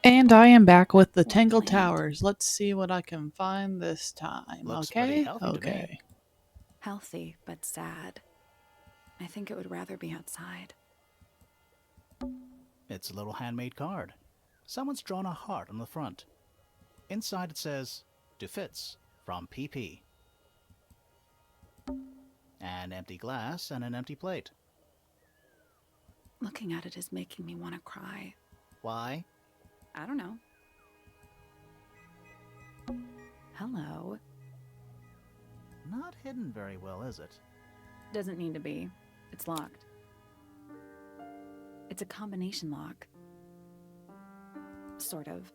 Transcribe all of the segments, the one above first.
And I am back with the Well Tangle planned. Towers. Let's see what I can find this time. Looks pretty Okay? healthy to me. Okay. Healthy, but sad. I think it would rather be outside. It's a little handmade card. Someone's drawn a heart on the front. Inside it says, "To Fitz, from PP." An empty glass and an empty plate. Looking at it is making me want to cry. Why? I don't know. Hello. Not hidden very well, is it? Doesn't need to be. It's locked. It's a combination lock. Sort of.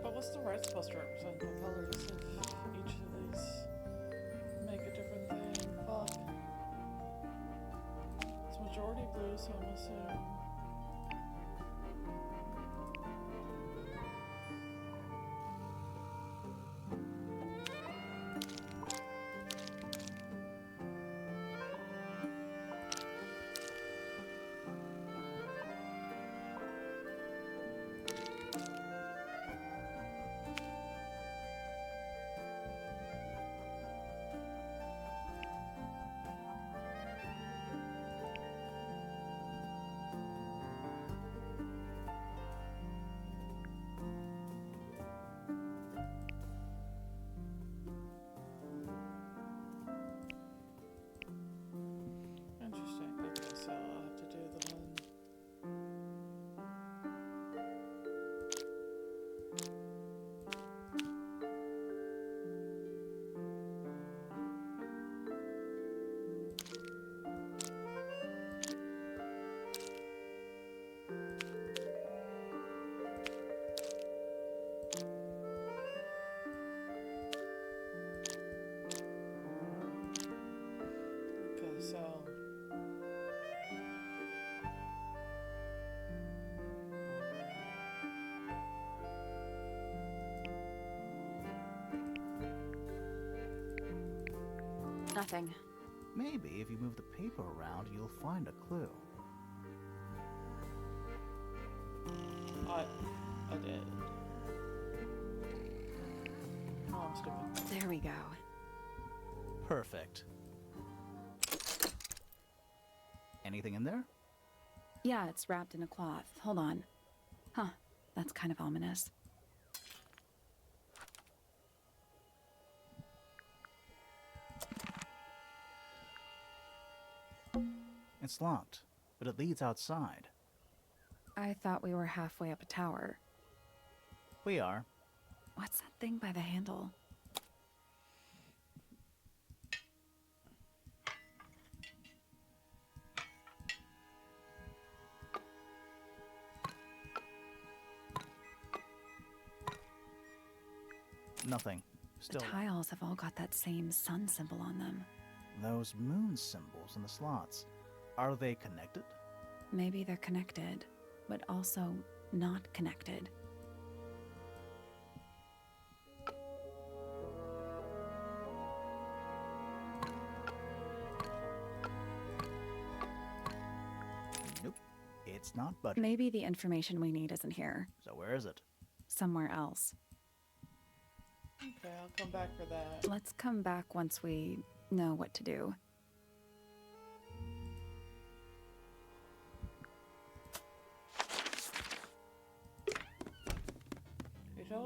But what's the red supposed to represent? The colors of each of these make a different thing. Fuck. It's majority blue, so I'm assuming. Interesting. Okay, so I'll have to do the one. Okay, so Nothing. Maybe if you move the paper around, you'll find a clue. I did. Oh, I'm stupid. There we go. Perfect. Anything in there? Yeah, it's wrapped in a cloth. Hold on. Huh. That's kind of ominous. It's locked, but it leads outside. I thought we were halfway up a tower. We are. What's that thing by the handle? Nothing. The Still, tiles have all got that same sun symbol on them. those moon symbols in the slots. Are they connected? Maybe they're connected, but also not connected. Nope. It's not budging. Maybe the information we need isn't here. So where is it? Somewhere else. Okay, I'll come back for that. Let's come back once we know what to do.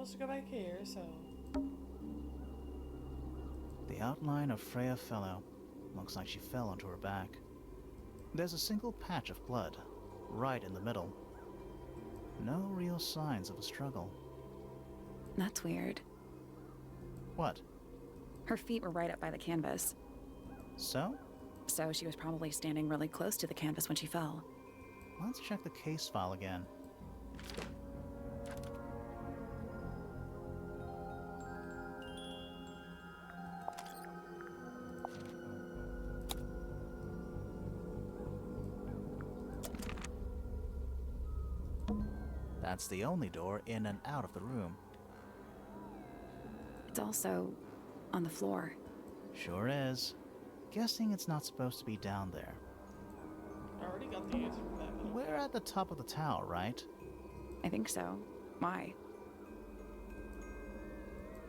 told us to go back here, so. The outline of Freya fell out. Looks like she fell onto her back. There's a single patch of blood, right in the middle. No real signs of a struggle. That's weird. What? Her feet were right up by the canvas, So? so she was probably standing really close to the canvas when she fell. Let's check the case file again. That's the only door in and out of the room. It's also on the floor. Sure is. Guessing it's not supposed to be down there. I already got the answer for that, but We're at the top of the tower, right? I think so. Why?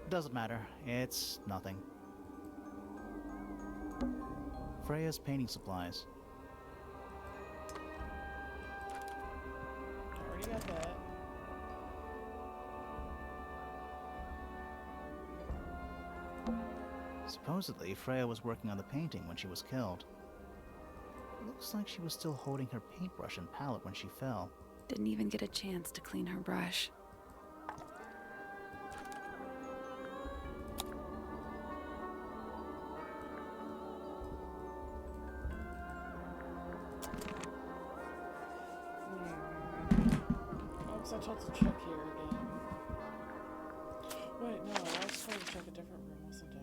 Doesn't matter. It's nothing. Freya's painting supplies. I already got that. Supposedly, Freya was working on the painting when she was killed. Looks like she was still holding her paintbrush and palette when she fell. Didn't even get a chance to clean her brush. Oh, because I told to check here again. Wait, no, I was told to check a different room, wasn't I?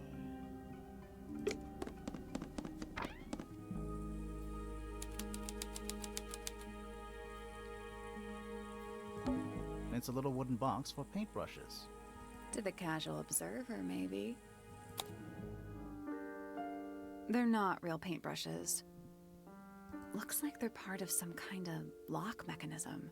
It's a little wooden box for paintbrushes. To the casual observer, maybe. They're not real paintbrushes. Looks like they're part of some kind of lock mechanism.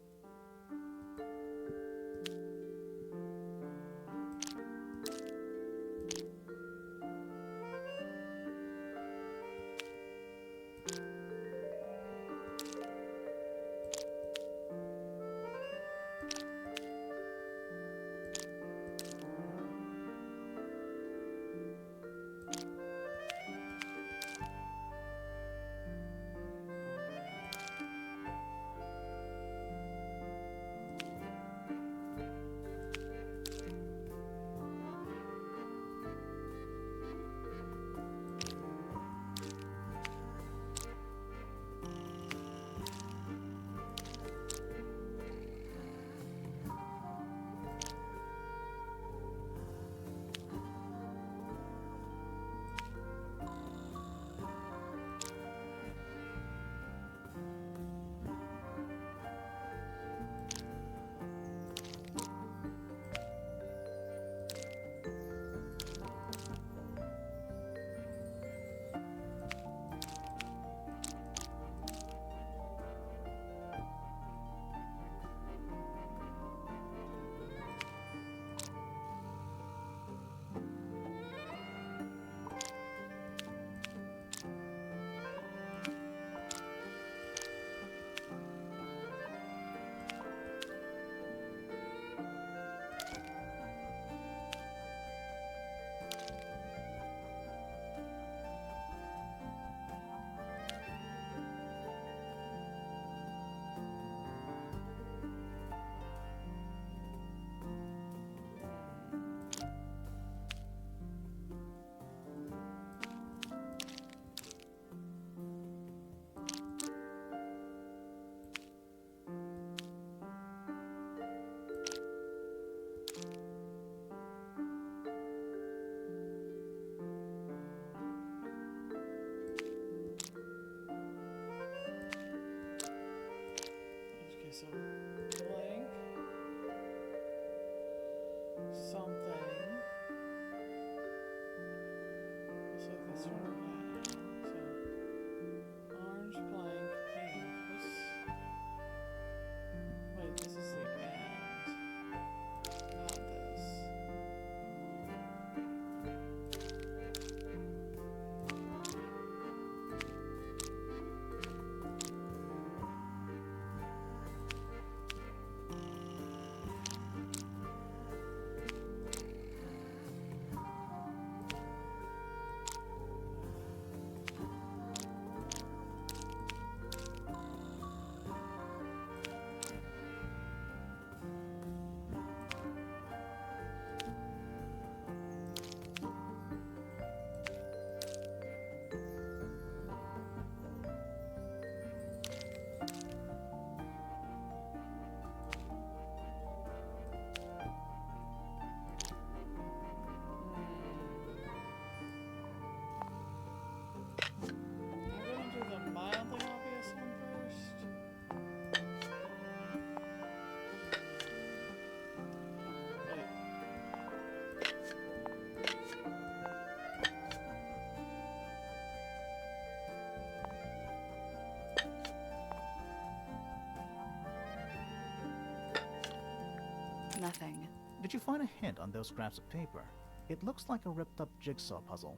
Nothing. Did you find a hint on those scraps of paper? It looks like a ripped-up jigsaw puzzle.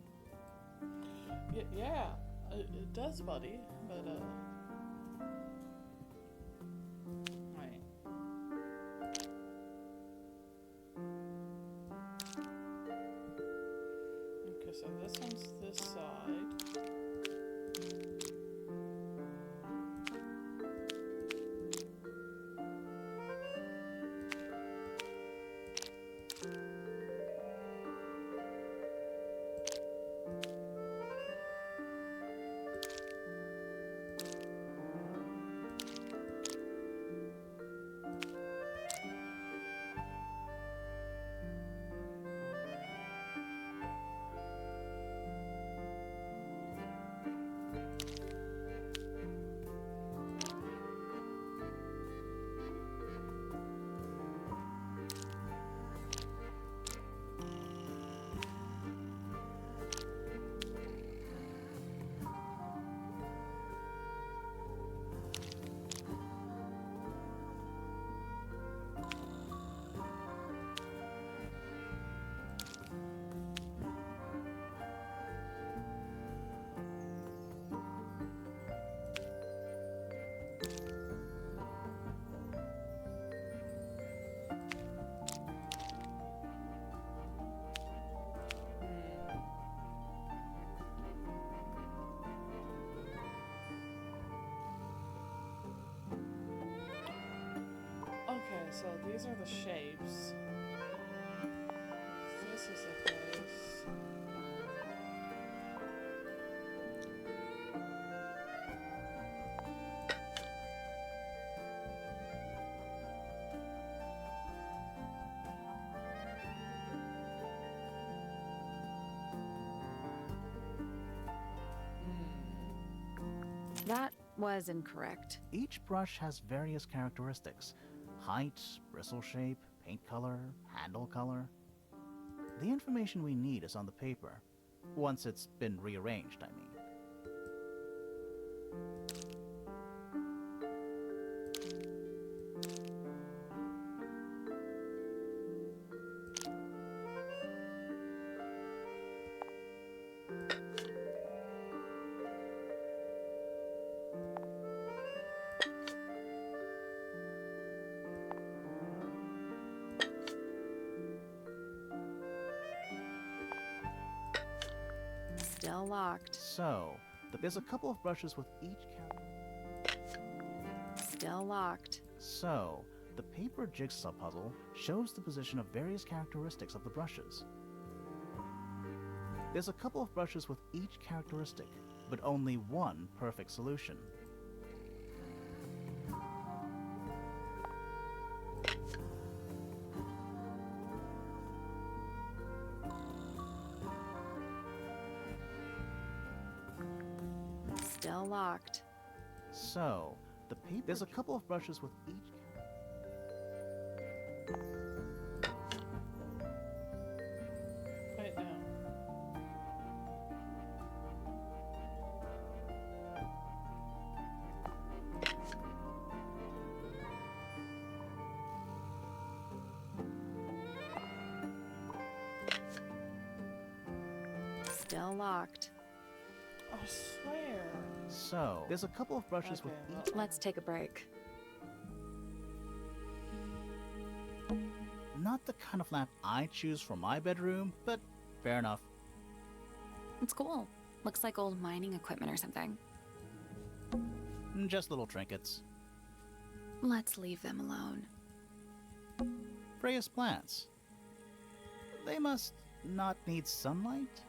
Yeah, it does, buddy. But right. Okay, so this one's this side. Okay, so these are the shapes. This is the face. That was incorrect. Each brush has various characteristics: height, bristle shape, paint color, handle color. The information we need is on the paper. Once it's been rearranged, I mean. Still locked. So, there's a couple of brushes with each Still locked. So, the paper jigsaw puzzle shows the position of various characteristics of the brushes. There's a couple of brushes with each characteristic, but only one perfect solution. Still locked. So, there's a couple of brushes with each Wait, no. Still locked. I swear. So, there's a couple of brushes with Okay, well, each. Let's take a break. Not the kind of lamp I choose for my bedroom, but fair enough. It's cool. Looks like old mining equipment or something. Just little trinkets. Let's leave them alone. Freya's plants. They must not need sunlight?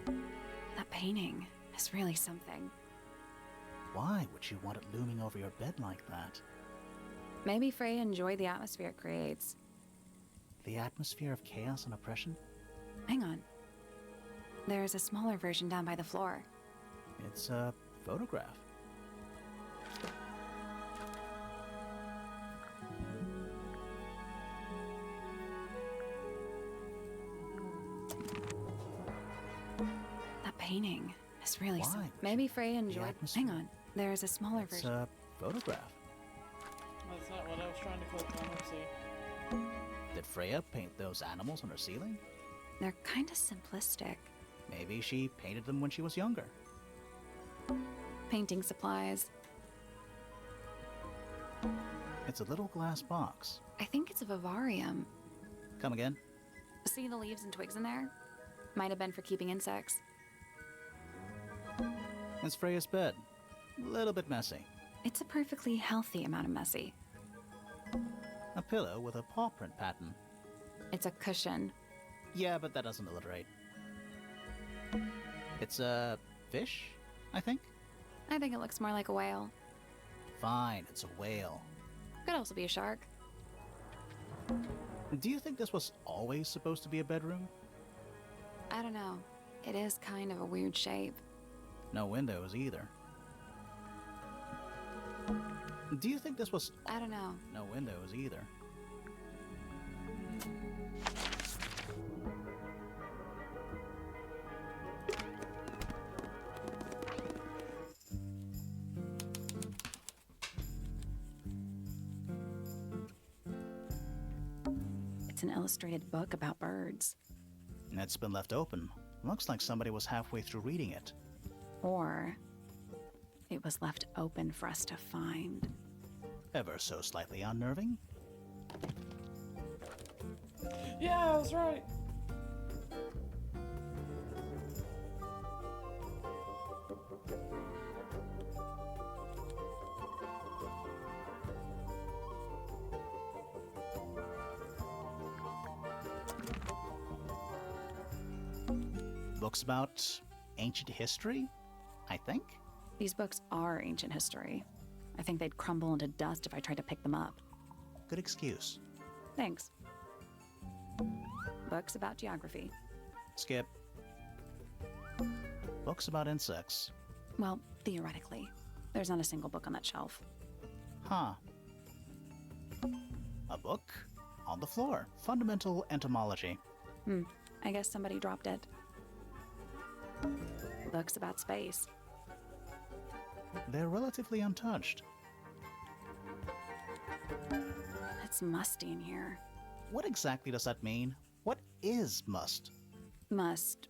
That painting is really something. Why would you want it looming over your bed like that? Maybe Freya enjoyed the atmosphere it creates. The atmosphere of chaos and oppression? Hang on. There's a smaller version down by the floor. It's a photograph. That painting is really Why something. would Maybe you Freya want the enjoyed. atmosphere? Hang on. There's a smaller It's version. a photograph. That's not what I was trying to click on. Let's see. Did Freya paint those animals on her ceiling? They're kind of simplistic. Maybe she painted them when she was younger. Painting supplies. It's a little glass box. I think it's a vivarium. Come again? See the leaves and twigs in there? Might have been for keeping insects. It's Freya's bed. A little bit messy. It's a perfectly healthy amount of messy. A pillow with a paw print pattern. It's a cushion. Yeah, but that doesn't alliterate. It's a fish, I think? I think it looks more like a whale. Fine, it's a whale. Could also be a shark. Do you think this was always supposed to be a bedroom? I don't know. It is kind of a weird shape. No windows either. Do you think this was... I don't know. No windows either. It's an illustrated book about birds. It's been left open. Looks like somebody was halfway through reading it. Or it was left open for us to find. Ever so slightly unnerving. Yeah, I was right. Books about ancient history, I think? These books are ancient history. I think they'd crumble into dust if I tried to pick them up. Good excuse. Thanks. Books about geography. Skip. Books about insects. Well, theoretically. There's not a single book on that shelf. Huh. A book? On the floor. Fundamental entomology. I guess somebody dropped it. Books about space. They're relatively untouched. It's musty in here. What exactly does that mean? What is must? Must.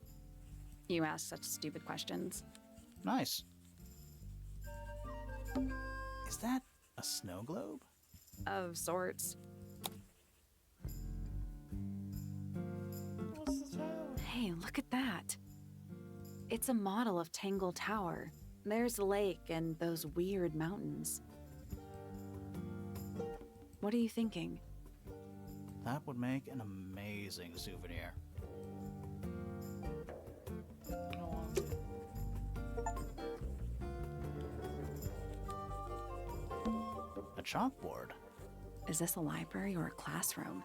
You ask such stupid questions. Nice. Is that a snow globe? Of sorts. What's the tower? Hey, look at that. It's a model of Tangle Tower. There's the lake and those weird mountains. What are you thinking? That would make an amazing souvenir. Go on. A chalkboard. Is this a library or a classroom?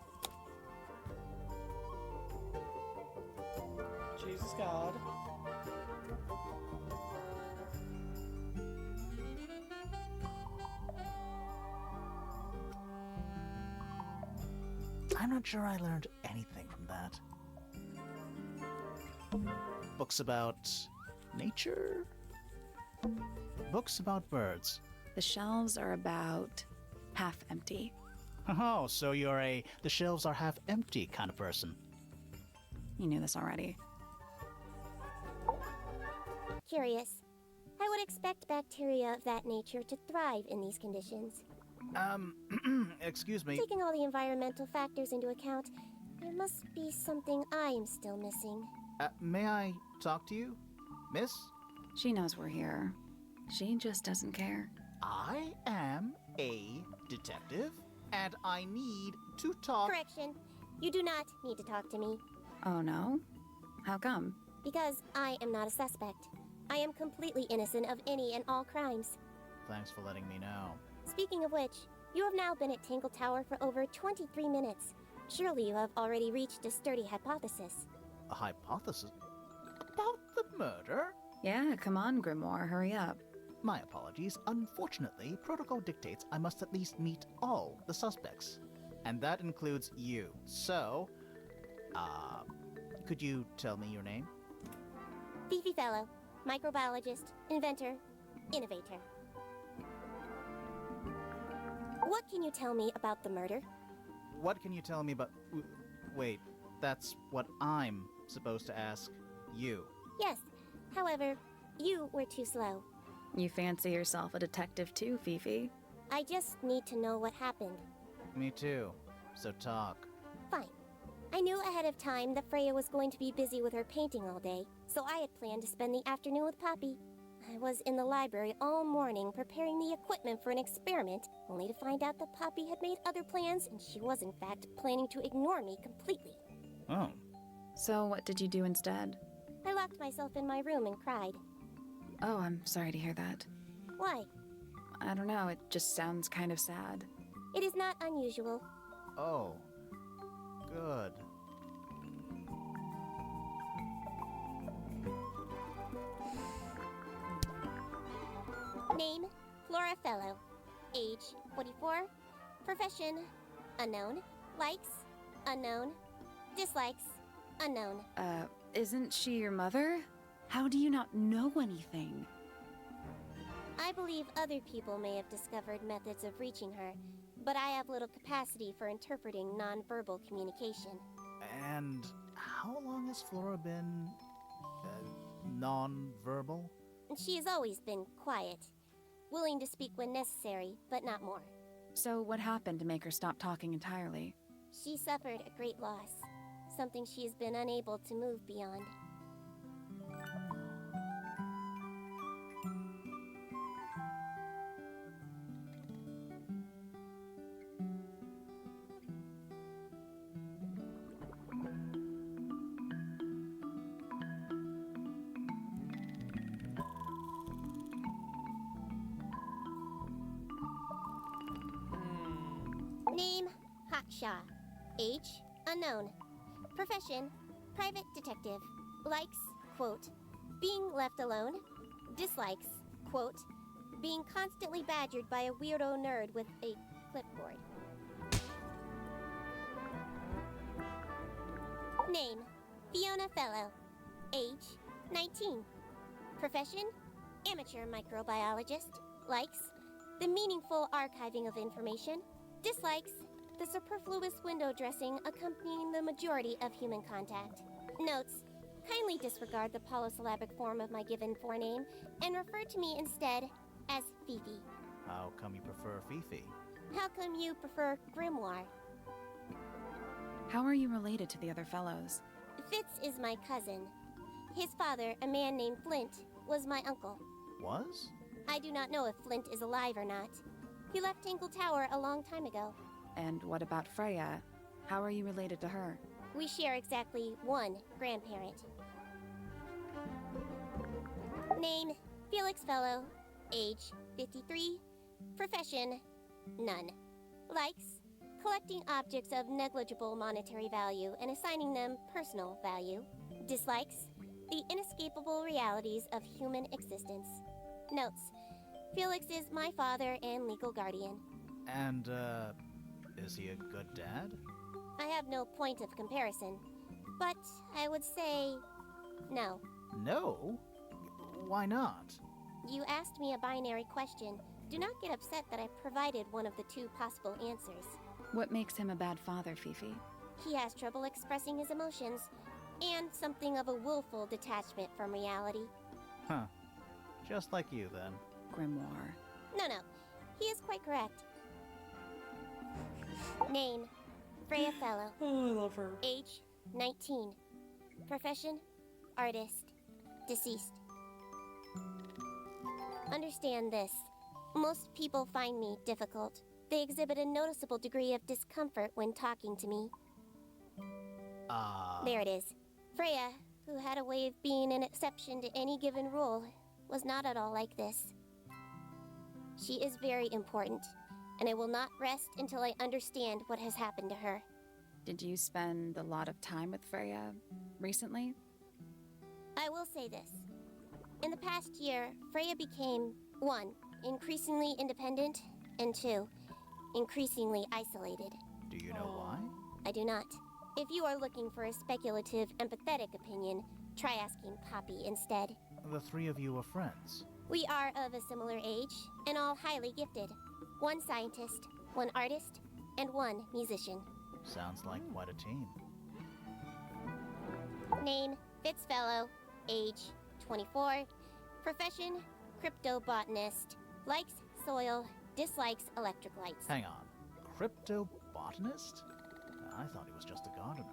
Jesus God. I'm not sure I learned anything from that. Books about nature? Books about birds. The shelves are about half empty. Oh, so you're a the shelves are half empty kind of person. You knew this already. Curious. I would expect bacteria of that nature to thrive in these conditions. Excuse me. Taking all the environmental factors into account, there must be something I am still missing. May I talk to you, miss? She knows we're here. She just doesn't care. I am a detective, and I need to talk. Correction. You do not need to talk to me, Oh no? How come? because I am not a suspect. I am completely innocent of any and all crimes. Thanks for letting me know. Speaking of which, you have now been at Tangle Tower for over 23 minutes. Surely you have already reached a sturdy hypothesis. A hypothesis about the murder? Yeah, come on, Grimoire, hurry up. My apologies. Unfortunately, protocol dictates I must at least meet all the suspects. And that includes you. So, could you tell me your name? Fifi Fellow, microbiologist, inventor, innovator. What can you tell me about the murder? What can you tell me about... Wait, that's what I'm supposed to ask you. Yes, however, you were too slow. You fancy yourself a detective too, Fifi. I just need to know what happened. Me too. So talk. Fine. I knew ahead of time that Freya was going to be busy with her painting all day, so I had planned to spend the afternoon with Poppy. I was in the library all morning preparing the equipment for an experiment, only to find out that Poppy had made other plans and she was in fact planning to ignore me completely. Oh. So what did you do instead? I locked myself in my room and cried. Oh, I'm sorry to hear that. Why? I don't know, it just sounds kind of sad. It is not unusual. Oh. Good. Name, Flora Fellow. Age, 44. Profession, unknown. Likes, unknown. Dislikes, unknown. Isn't she your mother? How do you not know anything? I believe other people may have discovered methods of reaching her, but I have little capacity for interpreting nonverbal communication. And how long has Flora been... non-verbal? She has always been quiet, willing to speak when necessary, but not more. So what happened to make her stop talking entirely? She suffered a great loss, something she has been unable to move beyond. Name, Haksha. Age, unknown. Profession, private detective. Likes, quote, being left alone. Dislikes, quote, being constantly badgered by a weirdo nerd with a clipboard. Name, Fiona Fellow. Age, 19. Profession, amateur microbiologist. Likes, the meaningful archiving of information. Dislikes, the superfluous window dressing accompanying the majority of human contact. Notes, kindly disregard the polysyllabic form of my given forename and refer to me instead as Fifi. How come you prefer Fifi? How come you prefer Grimoire? How are you related to the other fellows? Fitz is my cousin. His father, a man named Flint, was my uncle. Was? I do not know if Flint is alive or not. He left Tangle Tower a long time ago. And what about Freya? How are you related to her? We share exactly one grandparent. Name, Felix Fellow. Age, 53. Profession, none. Likes, collecting objects of negligible monetary value and assigning them personal value. Dislikes, the inescapable realities of human existence. Notes, Felix is my father and legal guardian. And, is he a good dad? I have no point of comparison, but I would say no. No? Why not? You asked me a binary question. Do not get upset that I provided one of the two possible answers. What makes him a bad father, Fifi? He has trouble expressing his emotions, and something of a willful detachment from reality. Huh. Just like you, then. Grimoire. No, he is quite correct. Name, Freya Fellow. Oh, I love her. Age, 19. Profession, artist. Deceased. Understand this. Most people find me difficult. They exhibit a noticeable degree of discomfort when talking to me. There it is. Freya, who had a way of being an exception to any given rule, was not at all like this. She is very important, and I will not rest until I understand what has happened to her. Did you spend a lot of time with Freya recently? I will say this. In the past year, Freya became, 1, increasingly independent, and 2, increasingly isolated. Do you know why? I do not. If you are looking for a speculative, empathetic opinion, try asking Poppy instead. The three of you are friends. We are of a similar age, and all highly gifted. 1 scientist, 1 artist, and 1 musician. Sounds like quite a team. Name, Fitzfellow. Age, 24. Profession, cryptobotanist. Likes soil, dislikes electric lights. Hang on. Cryptobotanist? I thought he was just a gardener.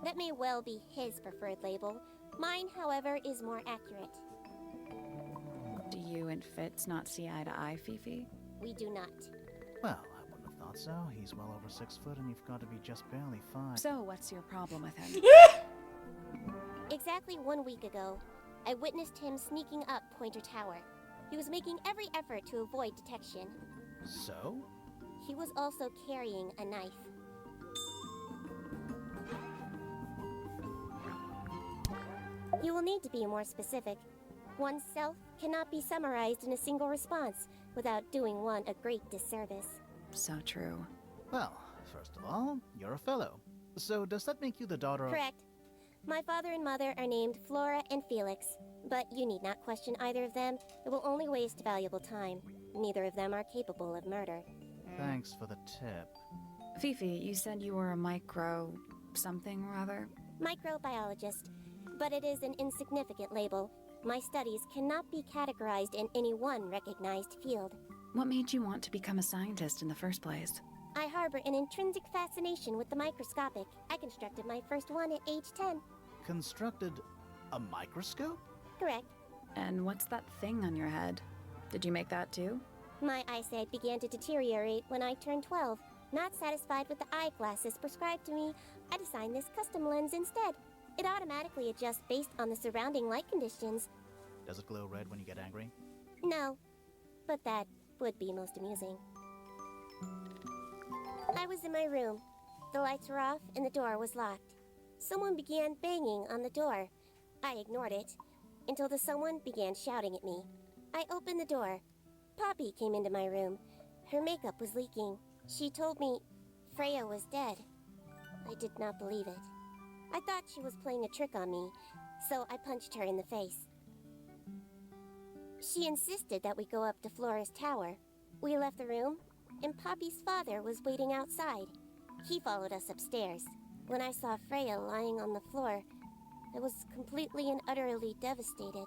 That may well be his preferred label. Mine, however, is more accurate. Do you and Fitz not see eye to eye, Fifi? We do not. Well, I wouldn't have thought so. He's well over 6 foot and you've got to be just barely 5. So, what's your problem with him? Exactly 1 week ago, I witnessed him sneaking up Pointer Tower. He was making every effort to avoid detection. So? He was also carrying a knife. You will need to be more specific. Oneself cannot be summarized in a single response without doing one a great disservice. So true. Well, first of all, you're a fellow. So does that make you the daughter of... Correct. My father and mother are named Flora and Felix, but you need not question either of them. It will only waste valuable time. Neither of them are capable of murder. Thanks for the tip. Fifi, you said you were a micro... something or other? Microbiologist, but it is an insignificant label. My studies cannot be categorized in any one recognized field. What made you want to become a scientist in the first place? I harbor an intrinsic fascination with the microscopic. I constructed my first one at age 10. Constructed a microscope? Correct. And what's that thing on your head? Did you make that too? My eyesight began to deteriorate when I turned 12. Not satisfied with the eyeglasses prescribed to me, I designed this custom lens instead. It automatically adjusts based on the surrounding light conditions. Does it glow red when you get angry? No, but that would be most amusing. I was in my room. The lights were off and the door was locked. Someone began banging on the door. I ignored it until the someone began shouting at me. I opened the door. Poppy came into my room. Her makeup was leaking. She told me Freya was dead. I did not believe it. I thought she was playing a trick on me, so I punched her in the face. She insisted that we go up to Flora's tower. We left the room, and Poppy's father was waiting outside. He followed us upstairs. When I saw Freya lying on the floor, I was completely and utterly devastated.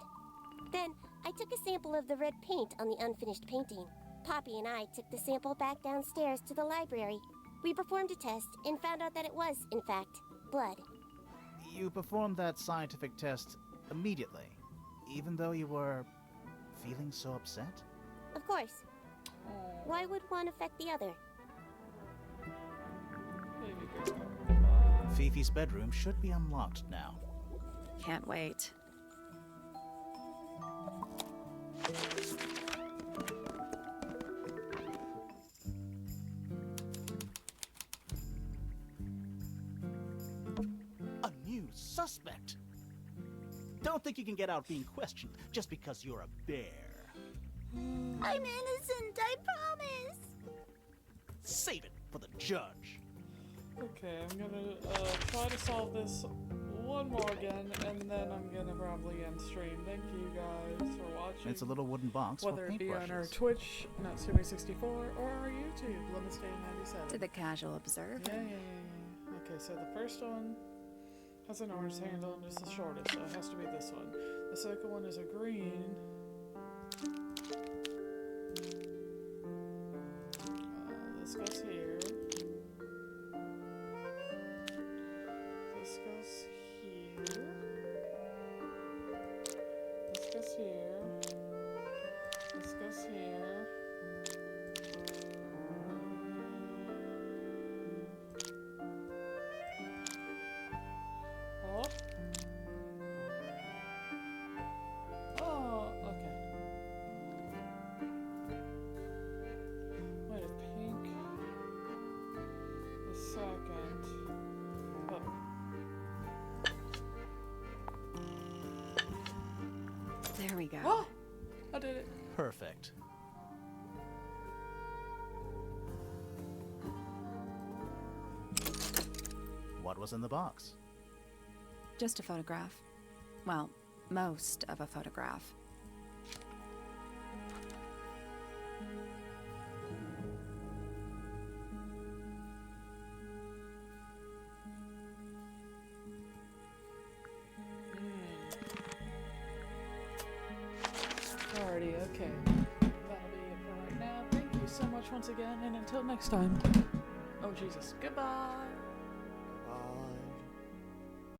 Then, I took a sample of the red paint on the unfinished painting. Poppy and I took the sample back downstairs to the library. We performed a test and found out that it was, in fact, blood. You performed that scientific test immediately, even though you were feeling so upset? Of course. Why would one affect the other? Baby girl. Fifi's bedroom should be unlocked now. Can't wait. A new suspect! Don't think you can get out being questioned just because you're a bear. I'm innocent, I promise! Save it for the judge. Okay, I'm gonna try to solve this one more again, and then I'm gonna probably end stream. Thank you guys for watching. It's a little wooden box whether for it be on our paintbrushes. Twitch, Natsumi64, or our YouTube, Lemon97. To the casual observer. Yeah. Okay, so the first one has an orange handle and it's the shortest, so it has to be this one. The second one is a green. This goes here. This goes here. This goes here. This goes here. Oh. Oh, okay. Wait, a pink. A second. Oh. There we go. Oh! I did it. Perfect. What was in the box? Just a photograph. Well, most of a photograph. Alrighty, okay. That'll be it for right now. Thank you so much once again, and until next time. Oh, Jesus. Goodbye!